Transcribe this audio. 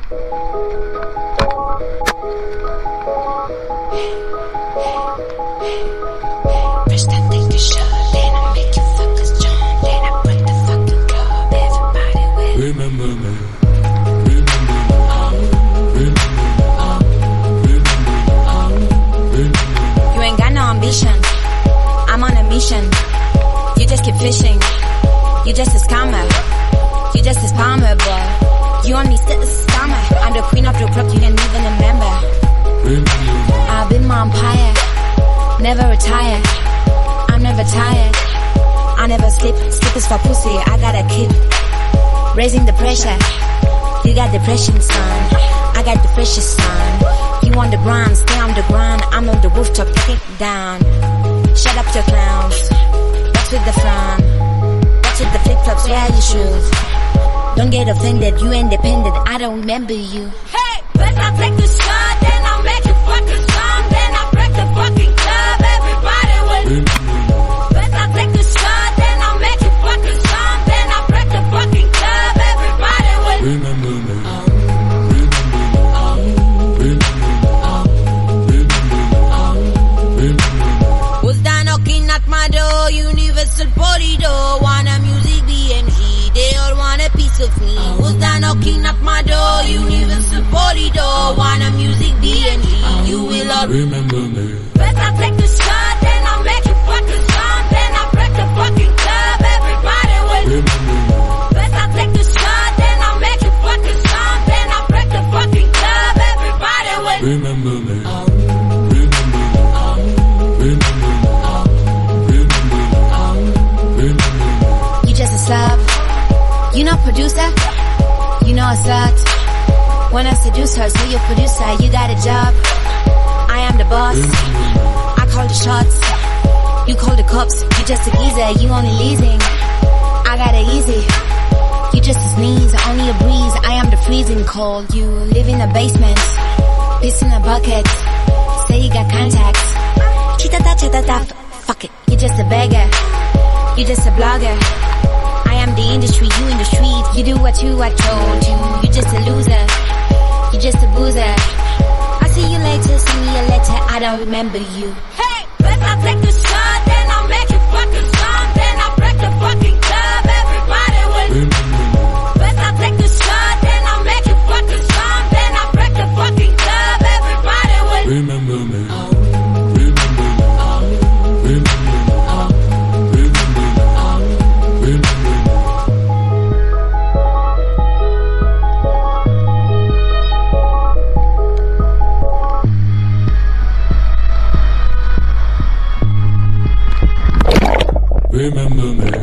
First I take a shot, then I make you fuckers jump, then I put the fucking club, everybody with. Remember me. You ain't got no ambition. I'm on a mission. You just keep fishing. You just a scammer. You just a spammer, boy. You only sit as a scammer. I'm the queen of the club, you can't even remember. I've been my empire, never retire. I'm never tired. I never sleep. Sleep is for pussy. I got a kid. Raising the pressure. You got depression, son. I got the freshest son. You on the ground, stay on the ground. I'm on the rooftop, take it down. Shut up your clowns. What's with the frown? What's with the flip-flops? Where are your shoes? Don't get offended, you independent. I don't remember you. Hey, let's not take the shot, then I'll make you fucking strong. Then I'll break the fucking club, everybody with. Let's not take the shot, then I'll make you fucking strong. Then I'll break the fucking club, everybody with. Remember me. Who's that knocking at my door? Universal Party door. Wanna music BMG, they all want a piece of me. Who's that knocking at my door? Universal Party door. Wanna music BMG, you will all Remember me. Let's not take the shot, then I'll make you fucking strong. Then I'll break the fucking club, everybody with. Let's not take the shot, then I'll make you fucking strong. Then I'll break the fucking club, everybody with. Remember me. You just a slub. You know producer. You know a slut. When I seduce her, so you're producer. You got a job. I am the boss. I call the shots. You call the cops. You just a geezer. You only leasing. I got it easy. You just a sneeze. Only a breeze. I am the freezing cold. You live in a basement. Piss in a bucket. Say you got contacts. Chitata. Fuck it. You just a beggar. You just a blogger. I am the industry, you in the street. You do what I told you. You just a loser. You just a boozer. I see you later, send me a letter. I don't remember you. Hey, let's not take the shot, then I'll make you fucking strong. Then I'll break the fucking club, everybody with. Let's not take the shot, then I'll make you fucking strong. Then I'll break the fucking club, everybody with. Remember me. Remember me.